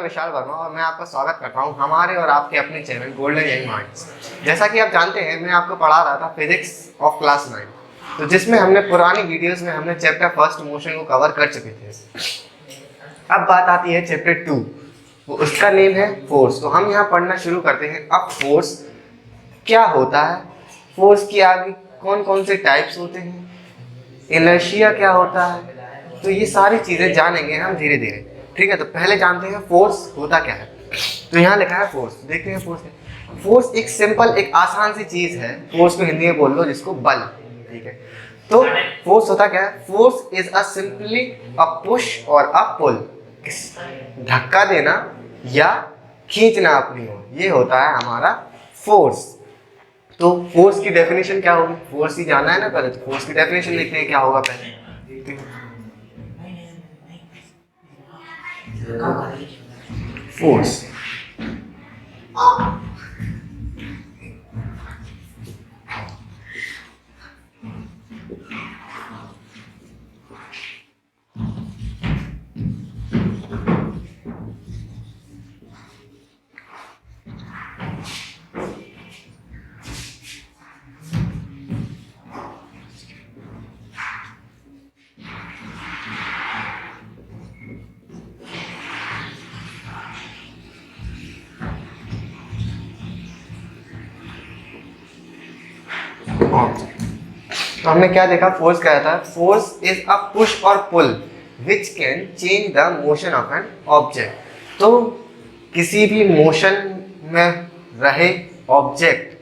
विशाल वर्मा और मैं आपका स्वागत करता हूं हमारे और आपके अपने चैनल गोल्डन यंग माइंड्स। जैसा कि आप जानते हैं, मैं आपको पढ़ा रहा था फिजिक्स ऑफ क्लास 9, तो जिसमें हमने पुरानी वीडियोस में हमने चैप्टर फर्स्ट मोशन को कवर कर चुके थे। अब बात आती है चैप्टर 2, उसका नेम है फोर्स। तो हम यहाँ पढ़ना शुरू करते हैं। अब फोर्स क्या होता है, फोर्स की आगे कौन कौन से टाइप्स होते हैं, इनर्शिया क्या होता है, तो ये सारी चीजें जानेंगे हम धीरे धीरे। ठीक है, तो पहले जानते हैं फोर्स होता क्या है। तो यहाँ लिखा है फोर्स, देखते हैं फोर्स है। फोर्स एक सिंपल, एक आसान सी चीज है। फोर्स को हिंदी में बोल लो जिसको बल। ठीक है, तो फोर्स होता क्या है? Force is a simply a push और अ पुल। धक्का देना या खींचना अपनी ओर, ये होता है हमारा फोर्स। तो फोर्स की डेफिनेशन क्या होगी? फोर्स ही जाना है ना पहले, तो फोर्स की डेफिनेशन देखते हैं क्या होगा पहले। फोर्स तो हमने क्या देखा? फोर्स क्या था? फोर्स इज अ पुश और pull which can change the motion of an object. तो किसी भी मोशन में रहे ऑब्जेक्ट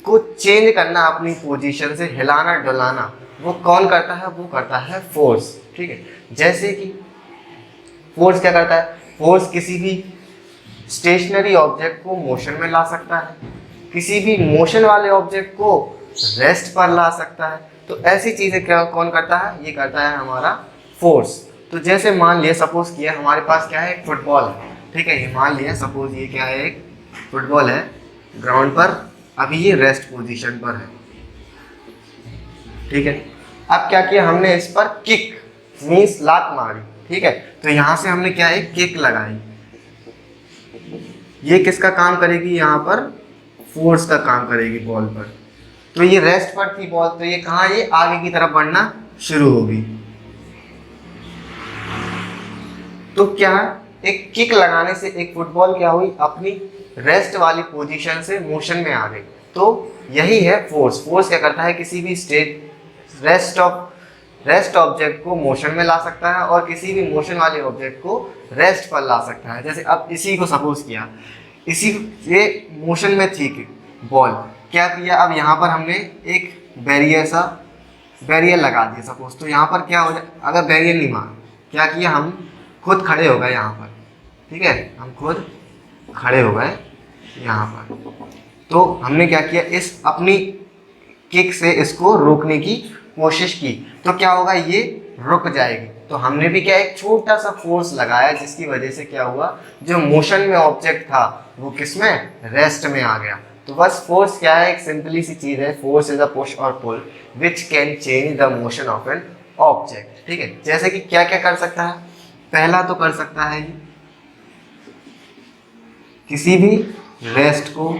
को चेंज करना, अपनी पोजीशन से हिलाना डुलाना, वो कौन करता है? वो करता है फोर्स। ठीक है, जैसे कि फोर्स क्या करता है? फोर्स किसी भी स्टेशनरी ऑब्जेक्ट को मोशन में ला सकता है, किसी भी मोशन वाले ऑब्जेक्ट को रेस्ट पर ला सकता है। तो ऐसी चीजें क्या कौन करता है? ये करता है हमारा फोर्स। तो जैसे मान लिया, सपोज किया हमारे पास क्या है? एक फुटबॉल है। ठीक है, ये मान लिया सपोज ये क्या है? एक फुटबॉल है ग्राउंड पर, अभी ये रेस्ट पोजीशन पर है। ठीक है, अब क्या किया हमने? इस पर किक मींस लात मारी। ठीक है, तो यहां से हमने क्या है? किक लगाई। ये किसका काम करेगी? यहाँ पर फोर्स का काम करेगी बॉल पर। तो ये रेस्ट पर थी बॉल, तो ये कहाँ? ये आगे की तरफ बढ़ना शुरू होगी। तो क्या एक किक लगाने से एक फुटबॉल क्या हुई? अपनी रेस्ट वाली पोजीशन से मोशन में आ गई। तो यही है फोर्स। फोर्स क्या करता है? किसी भी स्टेट रेस्ट ऑब्जेक्ट को मोशन में ला सकता है और किसी भी मोशन वाले ऑब्जेक्ट को रेस्ट पर ला सकता है। जैसे अब इसी को सपोज किया, इसी ये मोशन में थी बॉल, क्या किया? अब यहाँ पर हमने एक बैरियर लगा दिया सपोज। तो यहाँ पर क्या हो जाए? अगर बैरियर नहीं मार, क्या किया? हम खुद खड़े हो गए यहाँ पर। ठीक है, हम खुद खड़े हो गए यहाँ पर। तो हमने क्या किया? इस अपनी किक से इसको रोकने की कोशिश की, तो क्या होगा? ये रुक जाएगी। तो हमने भी क्या? एक छोटा सा फोर्स लगाया, जिसकी वजह से क्या हुआ? जो मोशन में ऑब्जेक्ट था वो किस में? रेस्ट में आ गया। तो बस फोर्स क्या है? एक सिंपली सी चीज है। फोर्स इज अ पुश और pull which can change the motion of an object. ठीक है, जैसे कि क्या क्या कर सकता है? पहला तो कर सकता है ये किसी भी रेस्ट को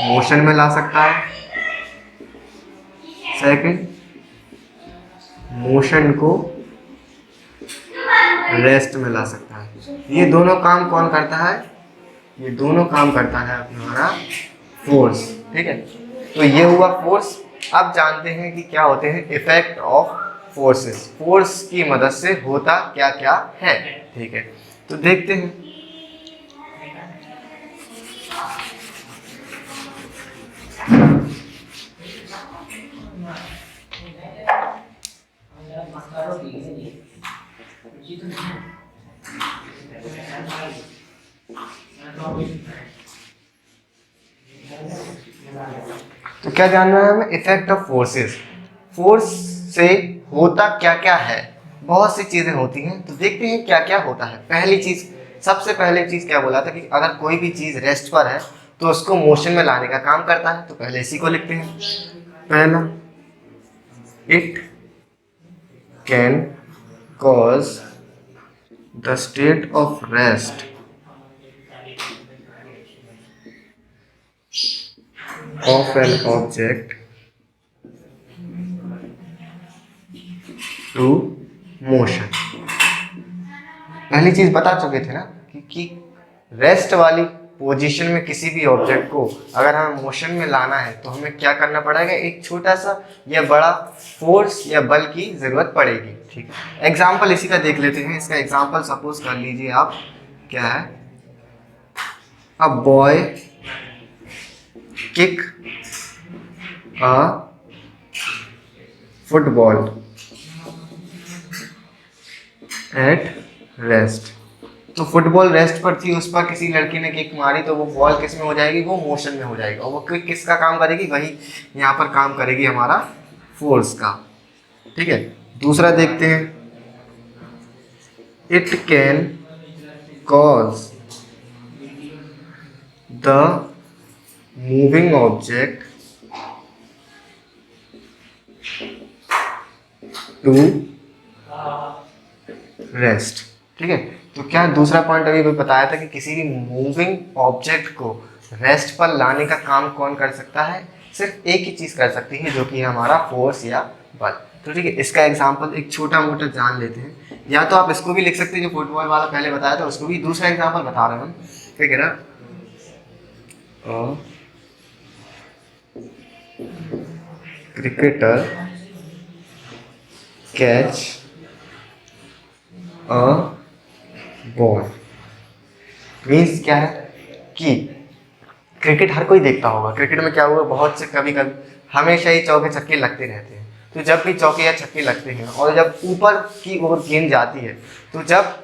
मोशन में ला सकता है। सेकंड, मोशन को रेस्ट में ला सकता है। ये दोनों काम कौन करता है? ये दोनों काम करता है हमारा फोर्स। ठीक है, तो ये हुआ फोर्स। अब जानते हैं कि क्या होते हैं इफेक्ट ऑफ फोर्सेस। फोर्स की मदद से होता क्या क्या है। ठीक है, तो देखते हैं। तो क्या जानना है हमें? Effect of forces. फोर्स से होता क्या क्या है? बहुत सी चीजें होती हैं, तो देखते हैं क्या क्या होता है। पहली चीज, सबसे पहले चीज क्या बोला था कि अगर कोई भी चीज रेस्ट पर है तो उसको मोशन में लाने का काम करता है। तो पहले इसी को लिखते हैं। पहला, it can cause the state of rest of an object to motion। पहली चीज बता चुके थे ना कि रेस्ट वाली पोजीशन में किसी भी ऑब्जेक्ट को अगर हमें मोशन में लाना है तो हमें क्या करना पड़ेगा, एक छोटा सा या बड़ा फोर्स या बल की जरूरत पड़ेगी। ठीक है, एग्जाम्पल इसी का देख लेते हैं। इसका एग्जाम्पल सपोज कर लीजिए आप, क्या है, a boy kick a football at rest. तो फुटबॉल रेस्ट पर थी, उस पर किसी लड़की ने किक मारी तो वो बॉल किस में हो जाएगी, वो मोशन में हो जाएगी। और वो किक किसका काम करेगी, वही यहाँ पर काम करेगी हमारा फोर्स का। ठीक है, दूसरा देखते हैं, it can cause the moving object to rest. ठीक है, तो क्या दूसरा पॉइंट अभी बताया था कि किसी भी मूविंग ऑब्जेक्ट को रेस्ट पर लाने का काम कौन कर सकता है, सिर्फ एक ही चीज कर सकती है, जो कि है हमारा फोर्स या बल। तो ठीक है, इसका एग्जांपल एक छोटा मोटा जान लेते हैं, या तो आप इसको भी लिख सकते हैं जो फुटबॉल वाला पहले बताया था उसको भी। दूसरा एग्जांपल बता रहे हैं हम, ठीक है ना, cricketer catch a ball. Means क्या है कि क्रिकेट हर कोई देखता होगा। क्रिकेट में क्या हुआ, बहुत से कभी कभी हमेशा ही चौके छक्के लगते रहते हैं। तो जब भी चौके या छक्के लगते हैं और जब ऊपर की ओर गेंद जाती है, तो जब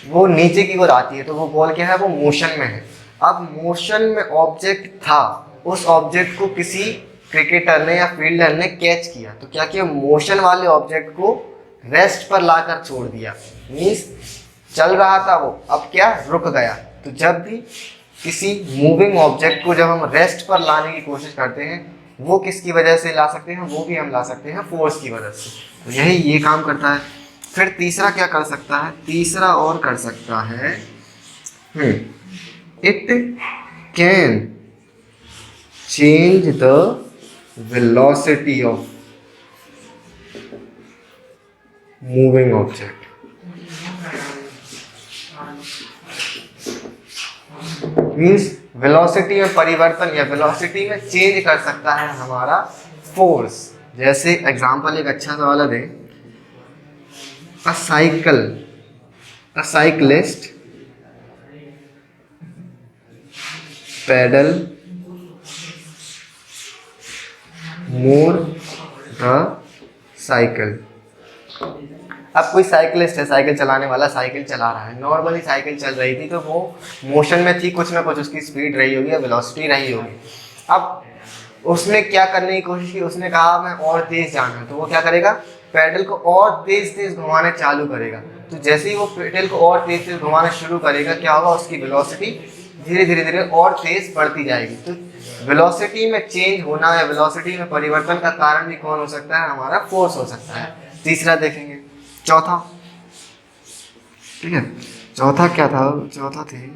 वो नीचे की ओर आती है तो वो बॉल क्या है, वो मोशन में है। अब मोशन में ऑब्जेक्ट था, उस ऑब्जेक्ट को किसी क्रिकेटर ने या फील्डर ने कैच किया, तो क्या किया, मोशन वाले ऑब्जेक्ट को रेस्ट पर लाकर छोड़ दिया। मीन्स चल रहा था वो, अब क्या, रुक गया। तो जब भी किसी मूविंग ऑब्जेक्ट को जब हम रेस्ट पर लाने की कोशिश करते हैं, वो किसकी वजह से ला सकते हैं, वो भी हम ला सकते हैं फोर्स की वजह से। तो यही ये काम करता है। फिर तीसरा क्या कर सकता है, तीसरा और कर सकता है, it can change the velocity of moving object. Means velocity में परिवर्तन या वेलोसिटी में चेंज कर सकता है हमारा फोर्स। जैसे एग्जांपल एक अच्छा सा वाला दें, a cyclist pedal more the cycle. अब कोई साइकिलिस्ट है, साइकिल चलाने वाला साइकिल चला रहा है, नॉर्मली साइकिल चल रही थी तो वो मोशन में थी, कुछ ना कुछ उसकी स्पीड रही होगी या वेलोसिटी रही होगी। अब उसने क्या करने की कोशिश की, उसने कहा मैं और तेज जाना है, तो वो क्या करेगा, पैडल को और तेज तेज घुमाना चालू करेगा। तो जैसे ही वो पैडल को और तेज तेज घुमाना शुरू करेगा, क्या होगा, उसकी वेलोसिटी धीरे धीरे धीरे और तेज बढ़ती जाएगी। तो वेलोसिटी में चेंज होना या वेलोसिटी में परिवर्तन का कारण भी कौन हो सकता है, हमारा फोर्स हो सकता है। तीसरा देखेंगे, चौथा, ठीक है, चौथा क्या था, चौथा थी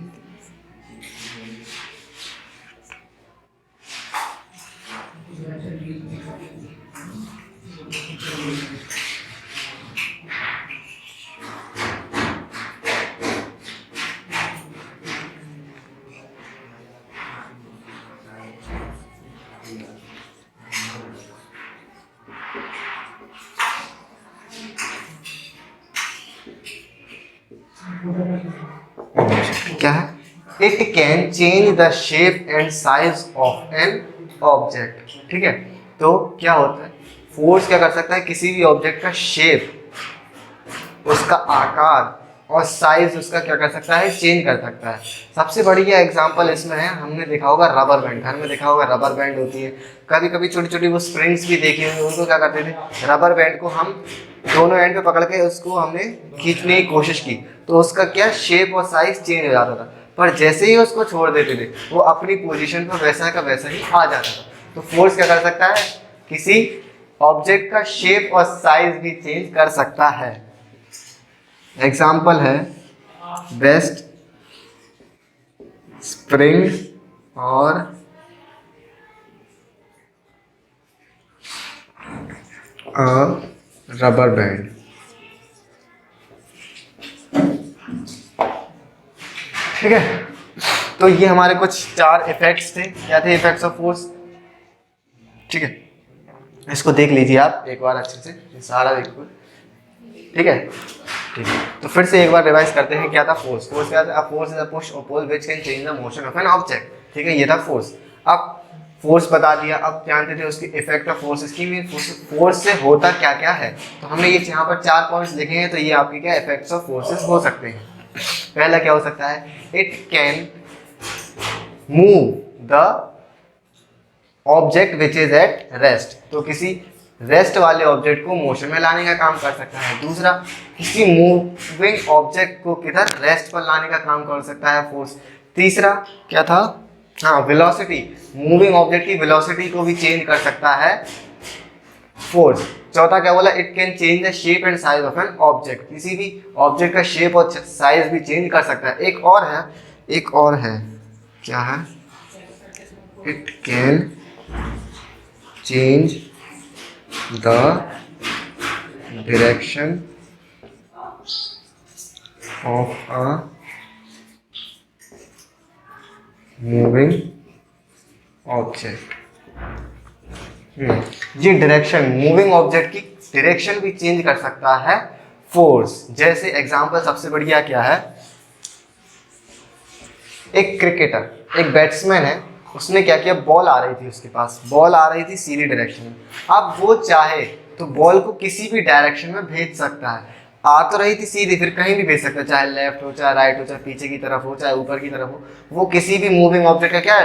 क्या है, it can change the shape and size of an object. ठीक है, तो क्या होता है, फोर्स क्या कर सकता है, किसी भी ऑब्जेक्ट का शेप, उसका आकार और साइज उसका क्या कर सकता है, चेंज कर सकता है। सबसे बढ़िया एग्जांपल इसमें है, हमने देखा होगा रबर बैंड, घर में देखा होगा रबर बैंड होती है, कभी कभी छोटी छोटी वो स्प्रिंग्स भी देखी होंगी, उनको क्या करते थे, रबर बैंड को हम दोनों एंड पे पकड़ के उसको हमने खींचने की कोशिश की, तो उसका क्या शेप और साइज चेंज हो जाता था। पर जैसे ही उसको छोड़ देते थे, वो अपनी पोजीशन पर वैसा का वैसा ही आ जाता था। तो फोर्स क्या कर सकता है, किसी ऑब्जेक्ट का शेप और साइज भी चेंज कर सकता है। एग्जाम्पल है बेस्ट स्प्रिंग और रबर बैंड। ठीक है, तो ये हमारे कुछ 4 इफेक्ट्स थे। क्या थे इफेक्ट्स ऑफ फोर्स? ठीक है, इसको देख लीजिए आप एक बार अच्छे से, सारा देखो। ठीक है, ठीक है, तो फिर से एक बार रिवाइज करते हैं। क्या था फोर्स? फोर्स क्या था? फोर्स इज अ पुश और pull which can change the motion of an object. ठीक है, ये था फोर्स। अब फोर्स बता दिया, अब जानते थे उसकी इफेक्ट ऑफ फोर्स की मीन फोर्स से होता क्या क्या है। तो हमने ये यहाँ पर 4 पॉइंट्स लिखे हैं, तो ये आपके क्या इफेक्ट्स ऑफ फोर्सेस हो सकते हैं। पहला क्या हो सकता है? It can move the object which is at rest, तो किसी रेस्ट वाले ऑब्जेक्ट को मोशन में लाने का काम कर सकता है। दूसरा, किसी मूविंग ऑब्जेक्ट को किधर? रेस्ट पर लाने का काम कर सकता है फोर्स। तीसरा क्या था? हाँ, वेलोसिटी, मूविंग ऑब्जेक्ट की वेलोसिटी को भी चेंज कर सकता है फोर्स। चौथा क्या बोला? It can change the shape and size of an object, किसी भी ऑब्जेक्ट का शेप और साइज भी चेंज कर सकता है। एक और है, क्या है? It can change the direction of a moving object. ये डायरेक्शन, मूविंग ऑब्जेक्ट की डायरेक्शन भी चेंज कर सकता है फोर्स। जैसे एग्जांपल सबसे बढ़िया क्या है? एक क्रिकेटर, एक बैट्समैन है, उसने क्या किया? बॉल आ रही थी उसके पास, बॉल आ रही थी सीधी डायरेक्शन में। अब वो चाहे तो बॉल को किसी भी डायरेक्शन में भेज सकता है। आ तो रही थी सीधी, फिर कहीं भी भेज सकता है, चाहे लेफ्ट हो, चाहे राइट हो, चाहे पीछे की तरफ हो, चाहे ऊपर की तरफ हो। वो किसी भी मूविंग ऑब्जेक्ट का क्या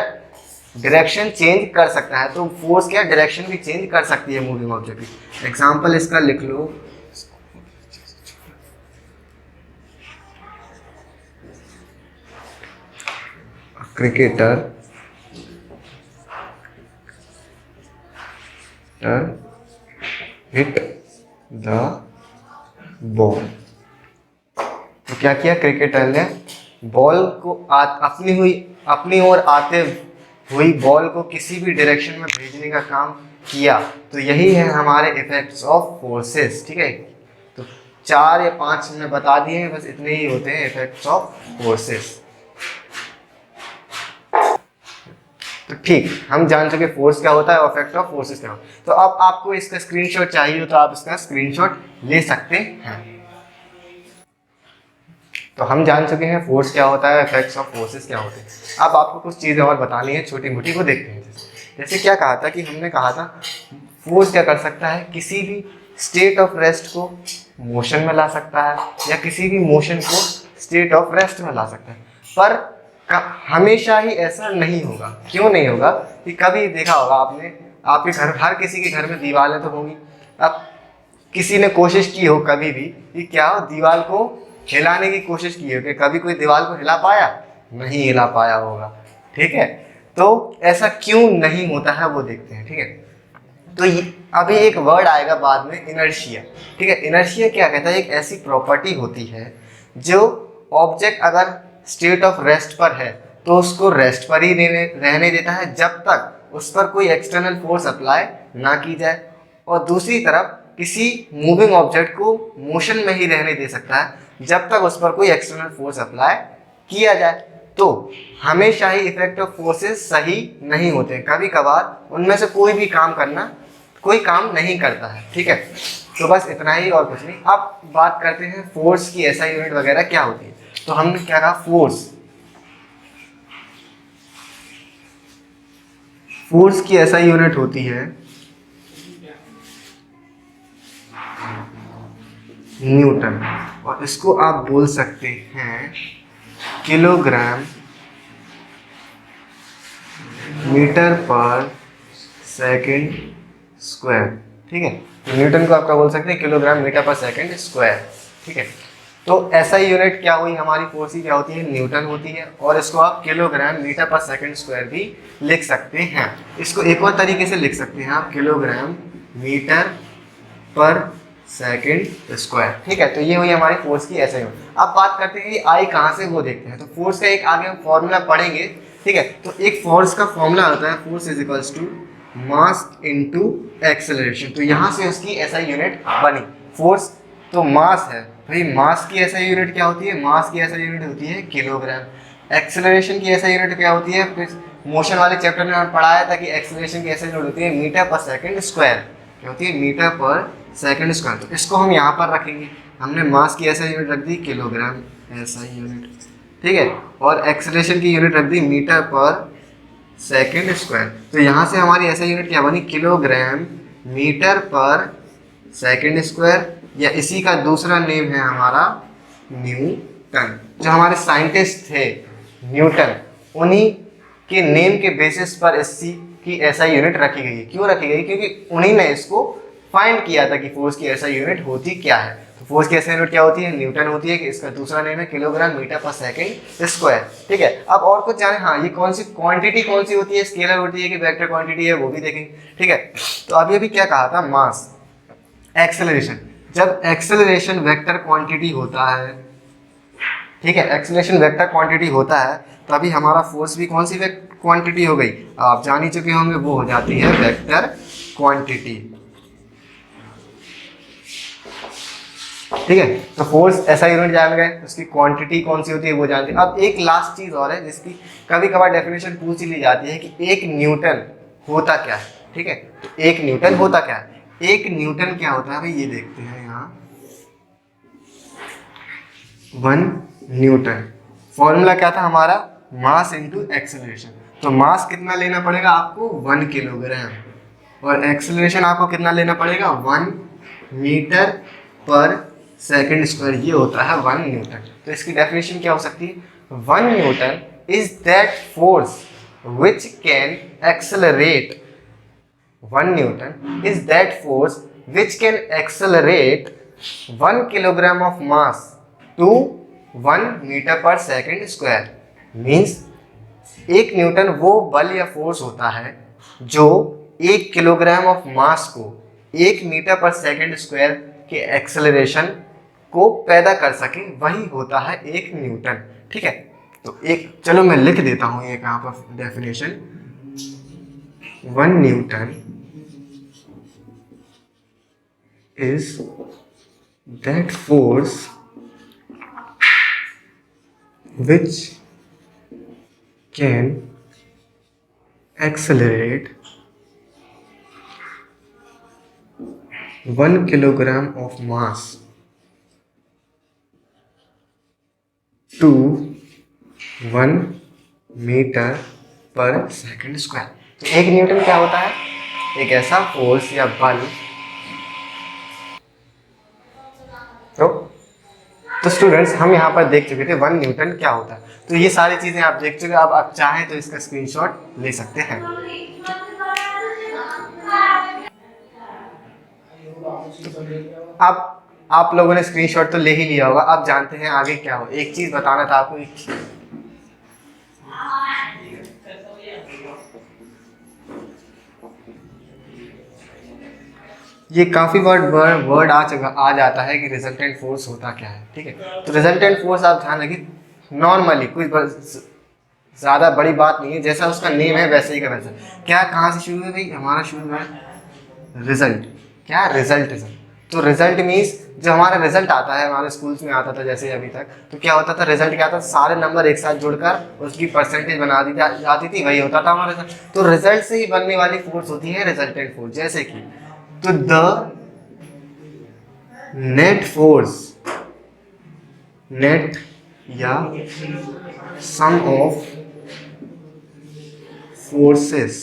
डायरेक्शन चेंज कर सकता है। तो फोर्स क्या डायरेक्शन भी चेंज कर सकती है मूविंग ऑब्जेक्ट की। एग्जाम्पल इसका लिख लो। क्रिकेटर हिट द बॉल, तो क्या किया? क्रिकेटर ने बॉल को अपनी ओर आते हुई बॉल को किसी भी डायरेक्शन में भेजने का काम किया। तो यही है हमारे इफेक्ट्स ऑफ फोर्सेस। ठीक है, तो 4 या 5 हमने बता दिए हैं, बस इतने ही होते हैं इफेक्ट्स ऑफ फोर्सेस। तो ठीक, हम जान चुके फोर्स क्या होता है और इफेक्ट ऑफ फोर्सेस क्या होता है। तो अब आपको इसका स्क्रीनशॉट चाहिए हो तो आप इसका स्क्रीनशॉट ले सकते हैं। तो हम जान चुके हैं फोर्स क्या होता है, इफेक्ट्स ऑफ फोर्सेस क्या होते हैं। अब आपको कुछ चीज़ें और बतानी है छोटी मोटी, को देखते हैं। जैसे क्या कहा था कि हमने कहा था फोर्स क्या कर सकता है? किसी भी स्टेट ऑफ रेस्ट को मोशन में ला सकता है या किसी भी मोशन को स्टेट ऑफ रेस्ट में ला सकता है। पर हमेशा ही ऐसा नहीं होगा। क्यों नहीं होगा? कि कभी देखा होगा आपने, आपके घर, हर किसी के घर में दीवारें तो होंगी। अब किसी ने कोशिश की हो कभी भी कि क्या हो, दीवार को हिलाने की कोशिश की हो कि कभी कोई दीवार को हिला पाया? नहीं हिला पाया होगा। ठीक है, तो ऐसा क्यों नहीं होता है वो देखते हैं। ठीक है, तो अभी एक वर्ड आएगा बाद में, इनर्शिया। ठीक है, इनर्शिया क्या कहता है? एक ऐसी प्रॉपर्टी होती है जो ऑब्जेक्ट अगर स्टेट ऑफ रेस्ट पर है तो उसको रेस्ट पर ही रहने देता है जब तक उस पर कोई एक्सटर्नल फोर्स अप्लाई ना की जाए, और दूसरी तरफ किसी मूविंग ऑब्जेक्ट को मोशन में ही रहने दे सकता है जब तक उस पर कोई एक्सटर्नल फोर्स अप्लाई किया जाए। तो हमेशा ही इफेक्ट ऑफ फोर्सेस सही नहीं होते, कभी कभार उनमें से कोई काम नहीं करता है। ठीक है, तो बस इतना ही और कुछ नहीं। अब बात करते हैं फोर्स की एसआई यूनिट वगैरह क्या होती है। तो हमने क्या कहा? फोर्स की एसआई यूनिट होती है न्यूटन, और इसको आप बोल सकते हैं किलोग्राम मीटर पर सेकंड स्क्वायर। ठीक है, तो न्यूटन को आपका बोल सकते हैं किलोग्राम मीटर पर सेकंड स्क्वायर। ठीक है, तो एसआई यूनिट क्या हुई हमारी? फोर्स की क्या होती है? न्यूटन होती है, और इसको आप किलोग्राम मीटर पर सेकंड स्क्वायर भी लिख सकते हैं। इसको एक और तरीके से लिख सकते हैं आप, किलोग्राम मीटर पर सेकंड स्क्वायर। ठीक है, तो ये हुई हमारी फोर्स की ऐसा यूनिट। अब बात करते हैं कि आई कहाँ से वो देखते हैं। तो फोर्स का एक आगे हम फॉर्मूला पढ़ेंगे। ठीक है, तो एक फोर्स का फॉर्मूला होता है force is equals to mass into acceleration. तो यहाँ से उसकी ऐसा यूनिट बनी। फोर्स तो मास है भाई, मास की ऐसा यूनिट क्या होती है, मास की ऐसा यूनिट होती है किलोग्राम। एक्सेलरेशन की ऐसा यूनिट क्या होती है, फिर मोशन वाले चैप्टर में हमने पढ़ाया था कि एक्सेलरेशन की ऐसा यूनिट होती है मीटर पर सेकंड स्क्वायर। क्या होती है, मीटर पर सेकंड स्क्वायर। तो इसको हम यहाँ पर रखेंगे। हमने मास की ऐसा यूनिट रख दी किलोग्राम ऐसा यूनिट। ठीक है, और एक्सेलरेशन की यूनिट रख दी मीटर पर सेकंड स्क्वायर। तो यहाँ से हमारी ऐसा यूनिट क्या बनी, किलोग्राम मीटर पर सेकंड स्क्वायर, या इसी का दूसरा नेम है हमारा न्यूटन। जो हमारे साइंटिस्ट थे न्यूटन, उन्हीं के नेम के बेसिस पर इसकी की ऐसा यूनिट रखी गई है। क्यों रखी गई, क्योंकि उन्हीं ने इसको फाइंड किया था कि फोर्स की ऐसा यूनिट होती क्या है। तो फोर्स की ऐसा यूनिट क्या होती है, न्यूटन होती है, कि इसका दूसरा नेम है किलोग्राम मीटर पर सेकंड स्क्वायर। ठीक है, अब और कुछ जाने, हाँ ये कौन सी क्वांटिटी कौन सी होती है, स्केलर होती है कि वेक्टर क्वांटिटी है, वो भी देखेंगे। ठीक है, तो अभी अभी क्या कहा था, मास, एक्सेलरेशन। जब एक्सेलरेशन वेक्टर क्वांटिटी होता है, ठीक है, एक्सेलरेशन वेक्टर क्वांटिटी होता है, तो अभी हमारा फोर्स भी कौन सी क्वांटिटी हो गई, आप जान ही चुके होंगे, वो हो जाती है वेक्टर क्वांटिटी। ठीक है, तो फोर्स ऐसा यूनिट जान गए, उसकी क्वांटिटी कौन सी होती है वो जानते हैं। अब एक लास्ट चीज और है जिसकी कभी कभार डेफिनेशन पूछ ली जाती है कि एक न्यूटन होता क्या है। ठीक है, तो एक न्यूटन होता क्या है, एक न्यूटन क्या होता है भाई, ये देखते हैं यहाँ। 1 न्यूटन फॉर्मूला क्या था हमारा, मास इनटू एक्सेलरेशन। तो मास कितना लेना पड़ेगा आपको, 1 किलोग्राम, और एक्सेलरेशन आपको कितना लेना पड़ेगा, 1 मीटर पर सेकंड स्क्वायर। ये होता है 1 न्यूटन। तो इसकी डेफिनेशन क्या हो सकती है, 1 Newton is that force which can accelerate, 1 Newton is that force which can accelerate 1 kilogram of mass to 1 meter per second square. Means 1 Newton वो बल या फोर्स होता है जो 1 किलोग्राम ऑफ मास को 1 मीटर पर सेकंड स्क्वायर के acceleration को पैदा कर सके, वही होता है 1 न्यूटन। ठीक है, तो एक चलो मैं लिख देता हूँ एक यहाँ पर definition. 1 Newton is that force which can accelerate 1 kilogram of mass to 1 meter per second square। तो 1 न्यूटन क्या होता है, एक ऐसा फोर्स या बल। तो स्टूडेंट्स हम यहाँ पर देख चुके थे 1 न्यूटन क्या होता है। तो ये सारी चीजें आप देख चुके, अब आप चाहें तो इसका स्क्रीनशॉट ले सकते हैं। अब आप लोगों ने स्क्रीनशॉट तो ले ही लिया होगा, अब जानते हैं आगे क्या हो। एक चीज बताना था आपको, एक ये काफ़ी वर्ड आ जाता है कि रिजल्टेंट फोर्स होता क्या है। ठीक है, तो रिजल्टेंट फोर्स आप ध्यान रखिए, नॉर्मली कोई ज़्यादा बड़ी बात नहीं है, जैसा उसका नेम है वैसे ही का वैसा। क्या कहाँ से शुरू है भाई, हमारा शुरू है रिजल्ट। क्या, रिजल्ट। तो रिजल्ट मीन्स जो हमारा रिजल्ट आता है, हमारे स्कूल्स में आता था जैसे अभी तक, तो क्या होता था, रिजल्ट क्या आता था, सारे नंबर एक साथ जुड़कर उसकी परसेंटेज बना दी जाती थी, वही होता था हमारा रिजल्ट। तो रिजल्ट से ही बनने वाली फोर्स होती है रिजल्टेंट फोर्स। जैसे कि तो द नेट फोर्स, नेट या sum of forces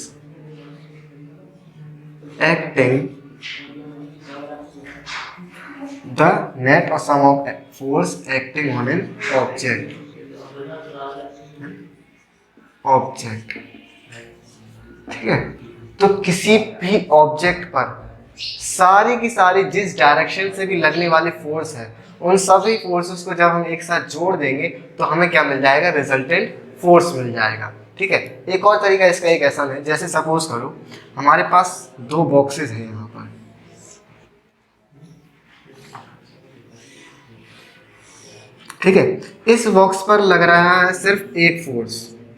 acting, the net और sum of force acting on an object, ठीक है। तो किसी भी ऑब्जेक्ट पर सारी की सारी जिस डायरेक्शन से भी लगने वाली फोर्स है, उन सभी फोर्सेस को जब हम एक साथ जोड़ देंगे तो हमें क्या मिल जाएगा, रिजल्टेंट फोर्स मिल जाएगा। ठीक है, एक और तरीका इसका एक ऐसा है, जैसे सपोज करो हमारे पास 2 बॉक्सेस हैं यहाँ पर, ठीक है, इस बॉक्स पर लग रहा है सिर्फ एक फोर्स,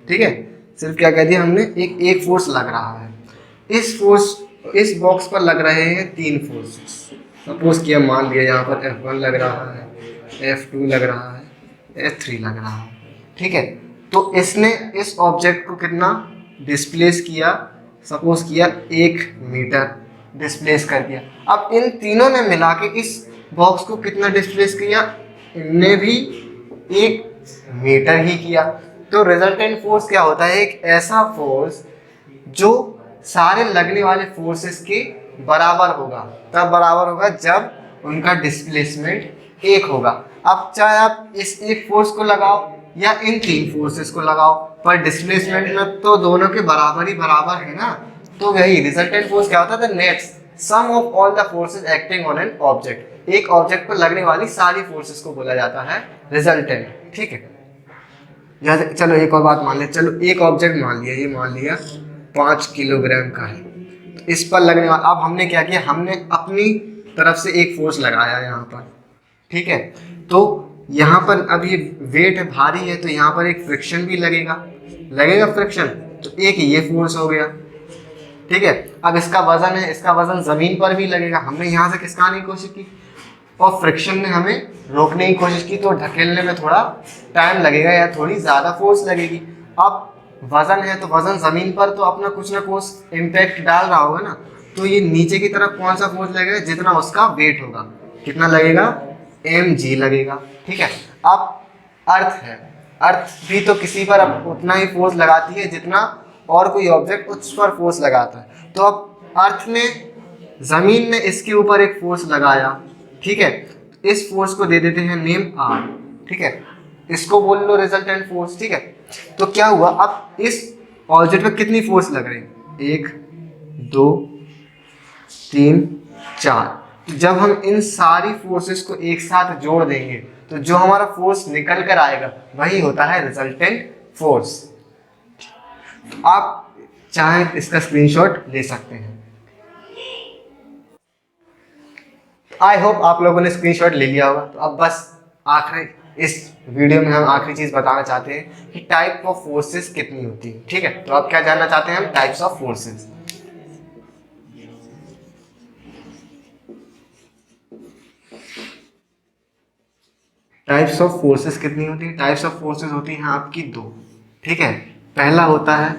ठीक है, सिर्फ क्या कह दिया हमने, एक फोर्स लग रहा है। इस बॉक्स पर लग रहे हैं 3 फोर्सेस। सपोज किया, मान लिया यहाँ पर F1 लग रहा है, F2 लग रहा है, F3 लग रहा है, ठीक है। तो इसने इस ऑब्जेक्ट को कितना डिस्प्लेस किया, सपोज किया 1 मीटर डिस्प्लेस कर दिया। अब इन तीनों ने मिला के इस बॉक्स को कितना डिस्प्लेस किया, इनने भी 1 मीटर ही किया। तो रिजल्टेंट फोर्स क्या होता है, एक ऐसा फोर्स जो सारे लगने वाले फोर्सेस के बराबर होगा। तब बराबर होगा जब उनका डिस्प्लेसमेंट 1 होगा। अब चाहे आप इस एक फोर्स को लगाओ या इन 3 फोर्सेस को लगाओ, पर डिस्प्लेसमेंट में तो दोनों के बराबर ही बराबर है ना। तो वही रिजल्टेंट फोर्स क्या होता है, the net sum of all the forces acting on an object. एक ऑब्जेक्ट पर लगने वाली सारी फोर्सेस को बोला जाता है रिजल्टेंट, ठीक है। चलो एक और बात मान ले, चलो एक ऑब्जेक्ट मान लिया, ये मान लिया 5 किलोग्राम का है, तो इस पर लगने वाला, अब हमने क्या किया, हमने अपनी तरफ से एक फोर्स लगाया यहाँ पर, ठीक है। तो यहाँ पर अब ये वेट है, भारी है, तो यहाँ पर एक फ्रिक्शन भी लगेगा फ्रिक्शन, तो एक ये फोर्स हो गया, ठीक है। अब इसका वजन है, इसका वजन जमीन पर भी लगेगा। हमने यहाँ से खिसकाने की कोशिश की और फ्रिक्शन ने हमें रोकने की कोशिश की, तो ढकेलने में थोड़ा टाइम लगेगा या थोड़ी ज़्यादा फोर्स लगेगी। अब वजन है तो वजन ज़मीन पर तो अपना कुछ ना कुछ इम्पैक्ट डाल रहा होगा ना, तो ये नीचे की तरफ कौन सा फोर्स लगेगा, जितना उसका वेट होगा, कितना लगेगा, mg लगेगा, ठीक है। अब अर्थ है, अर्थ भी तो किसी पर उतना ही फोर्स लगाती है जितना और कोई ऑब्जेक्ट उस पर फोर्स लगाता है। तो अब अर्थ ने, जमीन ने इसके ऊपर एक फोर्स लगाया, ठीक है, इस फोर्स को दे देते हैं नेम R, ठीक है, इसको बोल लो रिजल्टेंट फोर्स, ठीक है। तो क्या हुआ, अब इस ऑब्जेक्ट पे कितनी फोर्स लग रही, 1 2 3 4। जब हम इन सारी फोर्सेस को एक साथ जोड़ देंगे तो जो हमारा फोर्स निकल कर आएगा वही होता है रिजल्टेंट फोर्स। आप चाहे इसका स्क्रीनशॉट ले सकते हैं। आई होप आप लोगों ने स्क्रीनशॉट ले लिया होगा। तो अब बस आखिरी इस वीडियो में हम आखिरी चीज बताना चाहते हैं कि टाइप ऑफ फोर्सेस कितनी होती है, ठीक है। तो आप क्या जानना चाहते हैं, हम types of forces. Types of forces कितनी होती है, टाइप्स ऑफ फोर्सेस होती हैं आपकी 2, ठीक है। पहला होता है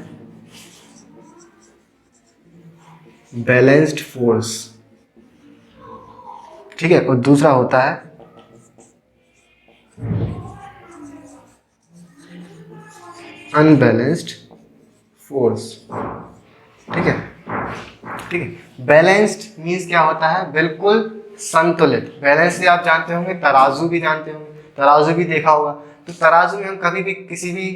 बैलेंस्ड फोर्स, ठीक है, और दूसरा होता है अनबैलेंस्ड फोर्स, ठीक है, ठीक है। बैलेंस्ड मीन्स क्या होता है, बिल्कुल संतुलित। बैलेंस से आप जानते होंगे, तराजू भी जानते होंगे, तराजू भी देखा होगा। तो तराजू में हम कभी भी किसी भी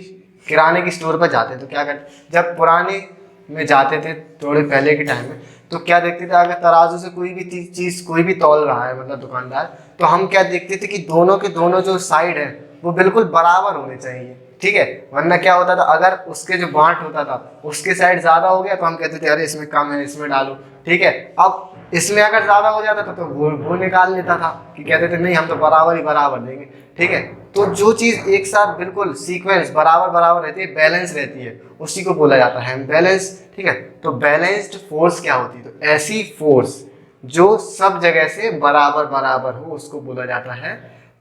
किराने की स्टोर पर जाते हैं तो क्या करते, जब पुराने में जाते थे थोड़े पहले के टाइम में, तो क्या देखते थे, अगर तराजू से कोई भी चीज़ कोई भी तौल रहा है, मतलब दुकानदार, तो हम क्या देखते थे कि दोनों के दोनों जो साइड है वो बिल्कुल बराबर होने चाहिए, ठीक है। वरना क्या होता था, अगर उसके जो बांट होता था उसके साइड ज़्यादा हो गया तो हम कहते थे अरे इसमें कम है, इसमें डालो, ठीक है। अब इसमें अगर ज़्यादा हो जाता था तो वो निकाल लेता था कि कहते थे नहीं हम तो बराबर ही बराबर देंगे, ठीक है। तो जो चीज़ एक साथ बिल्कुल सीक्वेंस बराबर बराबर रहती है, बैलेंस रहती है, उसी को बोला जाता है बैलेंस, ठीक है। तो बैलेंस्ड फोर्स क्या होती है, तो ऐसी फोर्स जो सब जगह से बराबर बराबर हो उसको बोला जाता है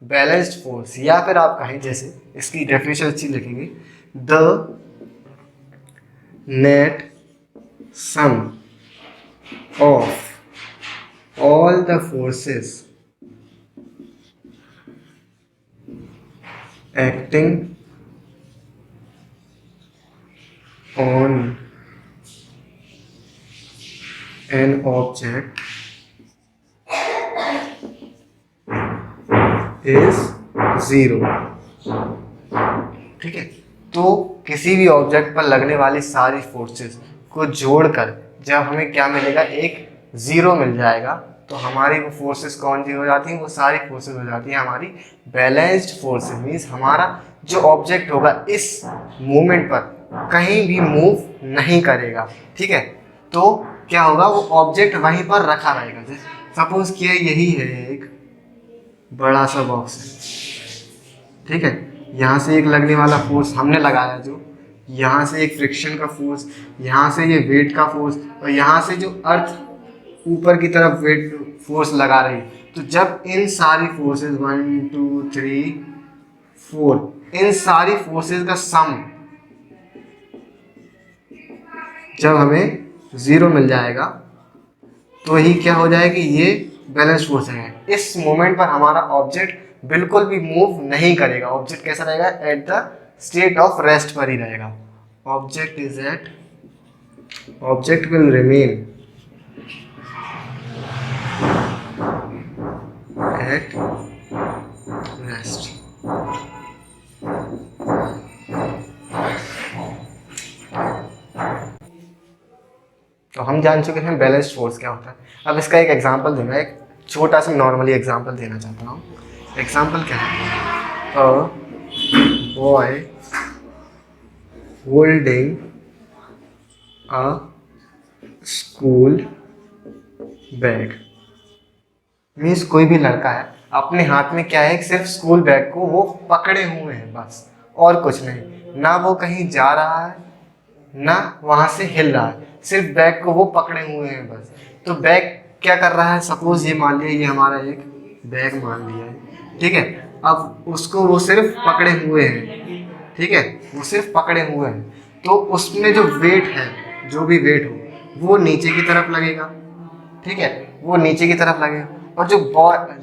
बैलेंस्ड फोर्स। या फिर आप कहें, जैसे इसकी डेफिनेशन अच्छी लिखेंगे, the net sum of all the forces acting on an object is 0, ठीक है। तो किसी भी ऑब्जेक्ट पर लगने वाली सारी फोर्सेस को जोड़कर जब हमें क्या मिलेगा, एक 0 मिल जाएगा, तो हमारी वो फोर्सेस कौन सी हो जाती हैं, वो सारी फोर्सेस हो जाती हैं हमारी बैलेंस्ड फोर्सेस। मीन्स हमारा जो ऑब्जेक्ट होगा इस मूवमेंट पर कहीं भी मूव नहीं करेगा, ठीक है। तो क्या होगा, वो ऑब्जेक्ट वहीं पर रखा रहेगा। जैसे सपोज किया यही है, एक बड़ा सा बॉक्स है, ठीक है, यहाँ से एक लगने वाला फोर्स हमने लगाया, जो यहाँ से एक फ्रिक्शन का फोर्स, यहाँ से ये वेट का फोर्स, और यहाँ से जो अर्थ ऊपर की तरफ वेट फोर्स लगा रही। तो जब इन सारी फोर्सेस 1 2 3 4, इन सारी फोर्सेस का सम जब हमें 0 मिल जाएगा तो ही क्या हो जाएगी, ये बैलेंस फोर्स है। इस मोमेंट पर हमारा ऑब्जेक्ट बिल्कुल भी मूव नहीं करेगा। ऑब्जेक्ट कैसा रहेगा, at the state of rest पर ही रहेगा। Object will remain at rest. तो हम जान चुके हैं बैलेंस्ड फोर्स क्या होता है। अब इसका एक एग्जांपल दूंगा, एक छोटा सा नॉर्मली एग्जांपल देना चाहता हूँ। एग्जांपल क्या है, a boy holding a school bag. Means कोई भी लड़का है, अपने हाथ में क्या है, सिर्फ स्कूल बैग को वो पकड़े हुए हैं बस, और कुछ नहीं। ना वो कहीं जा रहा है, ना वहां से हिल रहा है, सिर्फ बैग को वो पकड़े हुए हैं बस। तो बैग क्या कर रहा है, सपोज ये मान लिया, ये हमारा एक बैग मान लिया है, ठीक है। अब उसको वो सिर्फ पकड़े हुए हैं, ठीक है, वो सिर्फ पकड़े हुए हैं। तो उसमें जो वेट है, जो भी वेट हो, वो नीचे की तरफ लगेगा, ठीक है, वो नीचे की तरफ लगेगा। और जो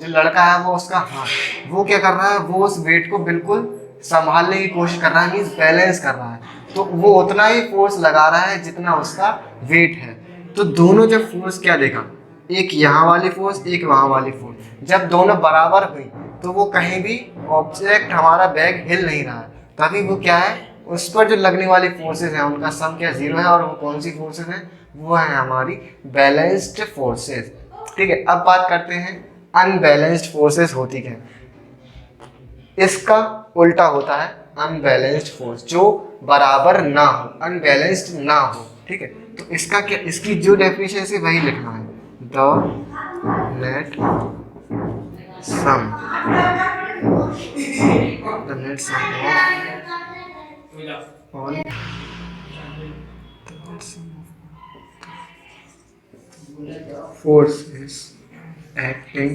लड़का है, वो उसका हाथ, वो क्या कर रहा है, वो उस वेट को बिल्कुल संभालने की कोशिश कर रहा है, मीन्स बैलेंस कर रहा है। तो वो उतना ही फोर्स लगा रहा है जितना उसका वेट है। तो दोनों जब फोर्स क्या देखा, एक यहाँ वाली फोर्स, एक वहाँ वाली फोर्स, जब दोनों बराबर हुई तो वो कहीं भी ऑब्जेक्ट हमारा बैग हिल नहीं रहा है। तभी वो क्या है, उस पर जो लगने वाली फोर्सेस हैं उनका सम क्या, 0 है। और वो कौन सी फोर्सेस हैं, वो है हमारी बैलेंस्ड फोर्सेस। ठीक है, अब बात करते हैं अनबैलेंस्ड फोर्सेस होती क्या। इसका उल्टा होता है अनबैलेंस्ड फोर्स, जो बराबर ना हो, अनबैलेंस्ड ना हो। ठीक है, तो इसका क्या, इसकी जो डेफिनेशन है वही लिखना है, the net sum of all forces acting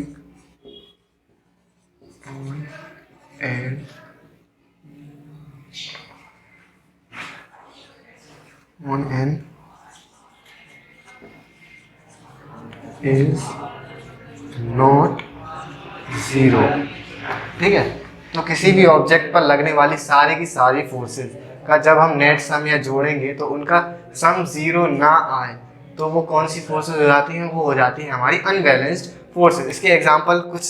on an is not zero। ठीक है, तो किसी भी ऑब्जेक्ट पर लगने वाली सारी की सारी फोर्सेस का जब हम नेट सम या जोड़ेंगे तो उनका सम 0 ना आए तो वो कौन सी फोर्सेस हो जाती हैं, वो हो जाती है हमारी अनबैलेंस्ड फोर्सेस। इसके एग्जांपल कुछ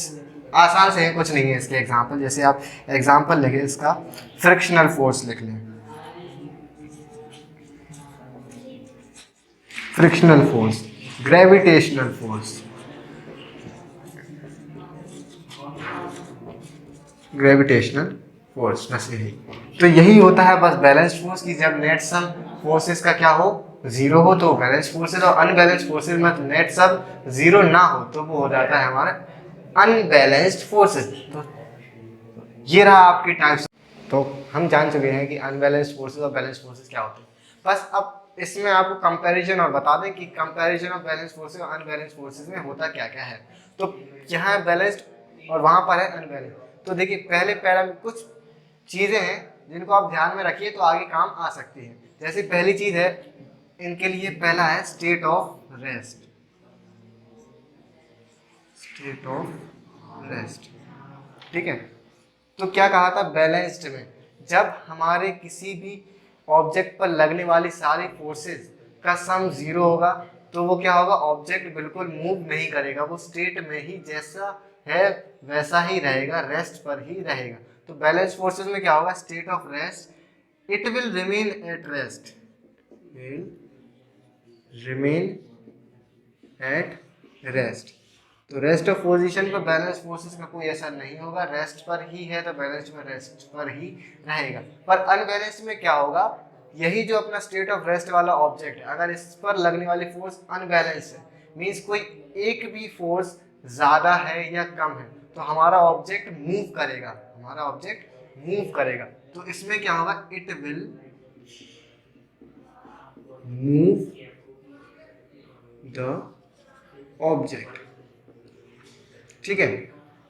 आसान से हैं, कुछ नहीं है इसके एग्जांपल। जैसे आप एग्जांपल लिखें, इसका फ्रिक्शनल फोर्स लिख लें, frictional force, gravitational force, gravitational force, बस यही। तो यही होता है बस बैलेंस फोर्स की, जब नेट सम फोर्सेस का क्या हो, 0 हो तो बैलेंस फोर्सेस, और अनबैलेंस्ड फोर्सेस में नेट सम 0 ना हो तो वो हो जाता है हमारा अनबैलेंस्ड फोर्सेस। तो ये रहा आपके टाइप्स। तो हम जान चुके हैं कि अनबैलेंस्ड फोर्सेस और बैलेंस्ड फोर्सेस क्या होते हैं। बस अब इसमें आपको कंपैरिजन और बता दें कि कंपैरिजन ऑफ बैलेंस्ड फोर्सेस और अनबैलेंस्ड फोर्सेस में होता क्या क्या है। तो यहाँ बैलेंस्ड और वहाँ पर है अनबैलेंस्ड। तो देखिए, पहले कुछ चीज़ें हैं जिनको आप ध्यान में रखिए तो आगे काम आ सकती है। जैसे पहली चीज़ है इनके लिए, पहला है state of rest, state of rest. ठीक है, तो क्या कहा था बैलेंस्ड में, जब हमारे किसी भी ऑब्जेक्ट पर लगने वाली सारी फोर्सेस का सम 0 होगा तो वो क्या होगा, ऑब्जेक्ट बिल्कुल मूव नहीं करेगा, वो स्टेट में ही जैसा है वैसा ही रहेगा, रेस्ट पर ही रहेगा। तो बैलेंस फोर्सेस में क्या होगा, state of rest, it will remain at rest, will remain at rest. तो रेस्ट ऑफ पोजीशन पर बैलेंस फोर्सेस का कोई असर नहीं होगा, रेस्ट पर ही है तो बैलेंस में रेस्ट पर ही रहेगा। पर अनबैलेंस्ड में क्या होगा, यही जो अपना स्टेट ऑफ रेस्ट वाला ऑब्जेक्ट है, अगर इस पर लगने वाली फोर्स अनबैलेंस है, मींस कोई एक भी फोर्स ज़्यादा है या कम है, तो हमारा ऑब्जेक्ट मूव करेगा, हमारा ऑब्जेक्ट मूव करेगा, तो इसमें क्या होगा, it will move the object. ठीक है,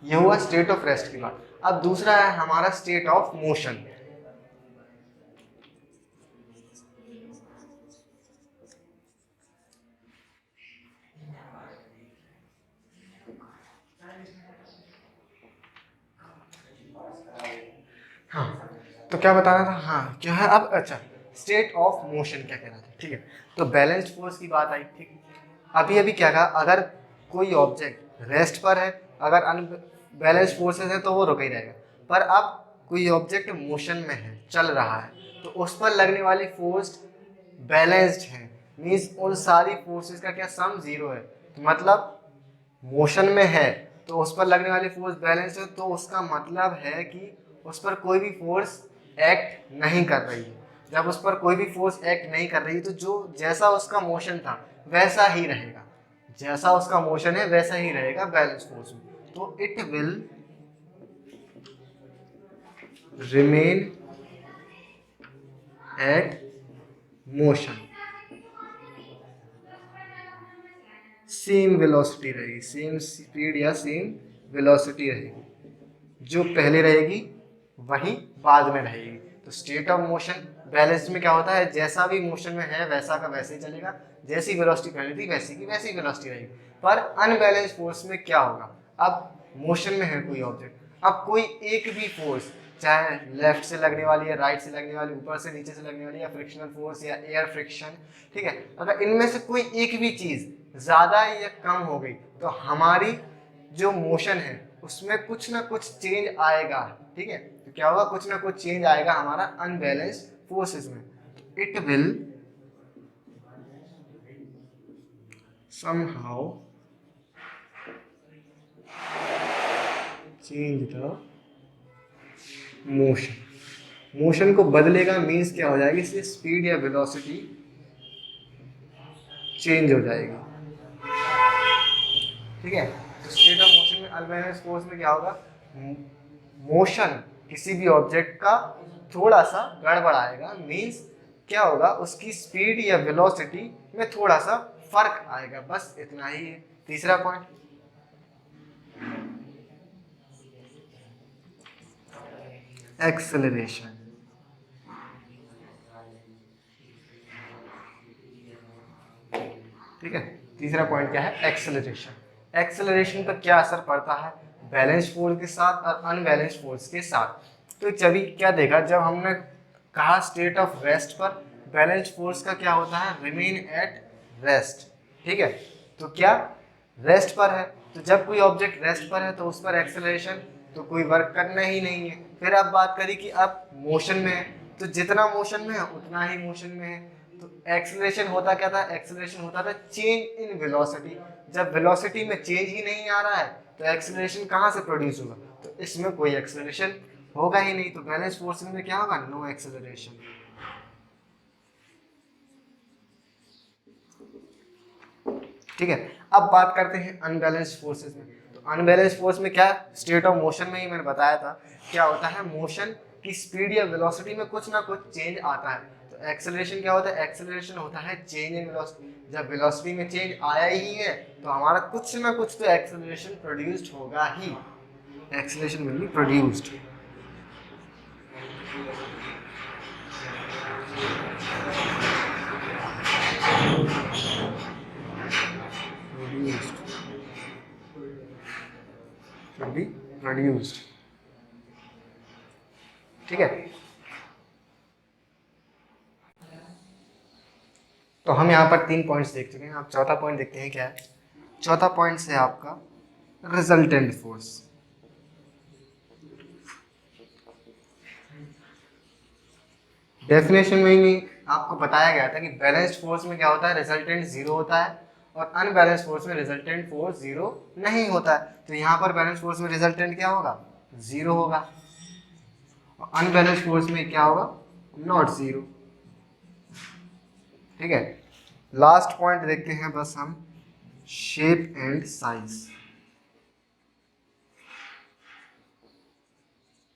ये हुआ स्टेट ऑफ रेस्ट की बात। अब दूसरा है हमारा स्टेट ऑफ मोशन। हाँ, तो क्या बताना था, हाँ क्या है अब, अच्छा स्टेट ऑफ मोशन क्या कह रहा था। ठीक है, तो बैलेंस्ड फोर्स की बात आई। ठीक, अभी अभी क्या कहा, अगर कोई ऑब्जेक्ट रेस्ट पर है, अगर अनबैलेंस्ड फोर्सेस है तो वो रुका ही रहेगा। पर अब कोई ऑब्जेक्ट मोशन में है, चल रहा है, तो उस पर लगने वाली फोर्स बैलेंस्ड है, मीन्स उन सारी फोर्सेस का क्या सम जीरो है। तो मतलब मोशन में है तो उस पर लगने वाली फोर्स बैलेंस है, तो उसका मतलब है कि उस पर कोई भी फोर्स एक्ट नहीं कर रही है। जब उस पर कोई भी फोर्स एक्ट नहीं कर रही है तो जो जैसा उसका मोशन था वैसा ही रहेगा, जैसा उसका मोशन है वैसा ही रहेगा बैलेंस फोर्स में। तो it will remain at motion, same velocity रहेगी, सेम स्पीड या सेम वेलोसिटी रहेगी, जो पहले रहेगी वही बाद में रहेगी। तो स्टेट ऑफ मोशन बैलेंस में क्या होता है, जैसा भी मोशन में है वैसा का वैसे ही चलेगा, जैसी वेलोसिटी पहले थी वैसी की वैसी वेलोसिटी रहेगी। पर अनबैलेंस फोर्स में क्या होगा, अब मोशन में है कोई ऑब्जेक्ट, अब कोई एक भी फोर्स, चाहे लेफ्ट से लगने वाली है, राइट से लगने वाली, ऊपर से नीचे से लगने वाली, या फ्रिक्शनल फोर्स या एयर फ्रिक्शन, ठीक है, अगर इनमें से कोई एक भी चीज ज्यादा या कम हो गई तो हमारी जो मोशन है उसमें कुछ ना कुछ चेंज आएगा। ठीक है, तो क्या होगा, कुछ ना कुछ चेंज आएगा हमारा अनबैलेंस्ड फोर्सेस में। It will somehow change the motion, motion को बदलेगा, मीन्स क्या हो जाएगी, इससे स्पीड या वेलोसिटी चेंज हो जाएगी। ठीक है, तो स्टेट ऑफ मोशन में अनबैलेंस्ड फोर्स में क्या होगा, मोशन किसी भी ऑब्जेक्ट का थोड़ा सा गड़बड़ाएगा, मीन्स क्या होगा, उसकी स्पीड या वेलोसिटी में थोड़ा सा फर्क आएगा, बस इतना ही है। तीसरा पॉइंट, एक्सेलरेशन। ठीक है, तीसरा पॉइंट क्या है, एक्सेलरेशन। एक्सेलरेशन पर क्या असर पड़ता है बैलेंस फोर्स के साथ और अनबैलेंस फोर्स के साथ। तो चलिए क्या देखा, जब हमने कहा स्टेट ऑफ रेस्ट पर बैलेंस फोर्स का क्या होता है, रिमेन एट रेस्ट। ठीक है, तो क्या रेस्ट पर है, तो जब कोई ऑब्जेक्ट रेस्ट पर है तो उस पर एक्सेलरेशन तो कोई वर्क करना ही नहीं है। फिर अब बात करी कि अब मोशन में है, तो जितना मोशन में है उतना ही मोशन में है, तो एक्सेलरेशन होता क्या था, एक्सेलरेशन होता था चेंज इन वेलोसिटी। जब वेलोसिटी में चेंज ही नहीं आ रहा है तो एक्सेलरेशन कहाँ से प्रोड्यूस होगा, तो इसमें कोई एक्सेलरेशन होगा ही नहीं, तो बैलेंस फोर्स में क्या होगा, नो एक्सेलरेशन। ठीक है, अब बात करते हैं अनबैलेंस्ड फोर्सेस में। तो अनबैलेंस्ड फोर्स में क्या, स्टेट ऑफ मोशन में ही मैंने बताया था क्या होता है, मोशन की स्पीड या वेलोसिटी में कुछ ना कुछ चेंज आता है। तो एक्सेलरेशन क्या होता है, एक्सेलरेशन होता है चेंज इन वेलोसिटी। जब वेलोसिटी में चेंज आया ही है तो हमारा कुछ ना कुछ तो एक्सेलरेशन प्रोड्यूस्ड होगा ही, acceleration will be produced. Produced. ठीक है, तो हम यहाँ पर 3 पॉइंट्स देख चुके हैं, आप चौथा पॉइंट देखते हैं क्या है। चौथा पॉइंट है आपका रिजल्टेंट फोर्स। डेफिनेशन में ही आपको बताया गया था कि बैलेंस्ड फोर्स में क्या होता है, रिजल्टेंट जीरो होता है, और अनबैलेंस्ड फोर्स में रिजल्टेंट फोर्स जीरो नहीं होता है। तो यहाँ पर बैलेंस फोर्स में रिजल्टेंट क्या होगा, जीरो होगा, और अनबैलेंस्ड फोर्स में क्या होगा, नॉट जीरो। ठीक है, लास्ट पॉइंट देखते हैं बस हम, शेप एंड साइज।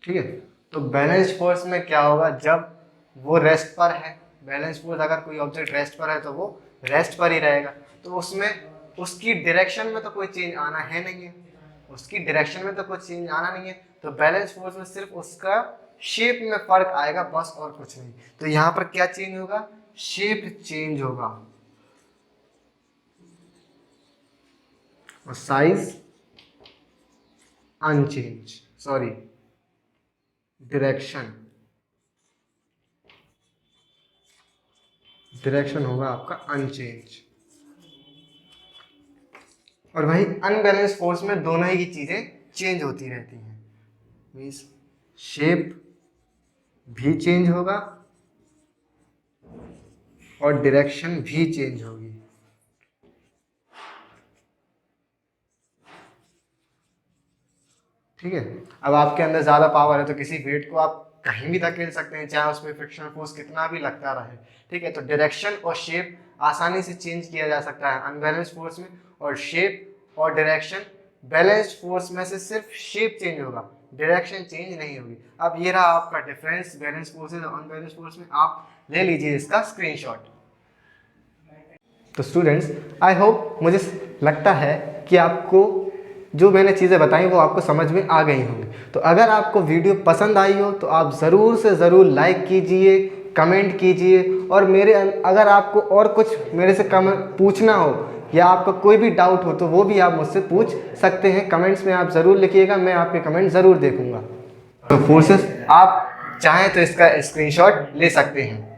ठीक है, तो बैलेंस फोर्स में क्या होगा, जब वो रेस्ट पर है, बैलेंस फोर्स अगर कोई ऑब्जेक्ट रेस्ट पर है तो वो रेस्ट पर ही रहेगा, तो उसमें उसकी डायरेक्शन में तो कोई चेंज आना है नहीं है, उसकी डायरेक्शन में तो कोई चेंज आना नहीं है, तो बैलेंस फोर्स में सिर्फ उसका शेप में फर्क आएगा बस, और कुछ नहीं। तो यहाँ पर क्या चेंज होगा, शेप चेंज होगा और साइज अनचेंज, सॉरी डायरेक्शन होगा आपका अनचेंज। और वही अनबैलेंस फोर्स में दोनों ही की चीजें चेंज होती रहती हैं, मीन्स शेप भी चेंज होगा और डायरेक्शन भी चेंज होगी। ठीक है, अब आपके अंदर ज़्यादा पावर है तो किसी वेट को आप कहीं भी धकेल सकते हैं, चाहे उसमें फ्रिक्शनल फोर्स कितना भी लगता रहे। ठीक है, तो डायरेक्शन और शेप आसानी से चेंज किया जा सकता है अनबैलेंस फोर्स में, और शेप और डायरेक्शन बैलेंस्ड फोर्स में से सिर्फ शेप चेंज होगा, डायरेक्शन चेंज नहीं होगी। अब ये रहा आपका डिफरेंस बैलेंस फोर्सेज और अनबैलेंस फोर्स में, आप ले लीजिए इसका स्क्रीनशॉट। तो स्टूडेंट्स, आई होप, मुझे लगता है कि आपको जो मैंने चीज़ें बताई वो आपको समझ में आ गई होंगी। तो अगर आपको वीडियो पसंद आई हो तो आप ज़रूर से ज़रूर लाइक कीजिए, कमेंट कीजिए, और अगर आपको और कुछ मेरे से पूछना हो या आपका कोई भी डाउट हो तो वो भी आप मुझसे पूछ सकते हैं। कमेंट्स में आप ज़रूर लिखिएगा, मैं आपके कमेंट ज़रूर देखूँगा। तो फोर्सेस आप चाहें तो इसका स्क्रीनशॉट ले सकते हैं।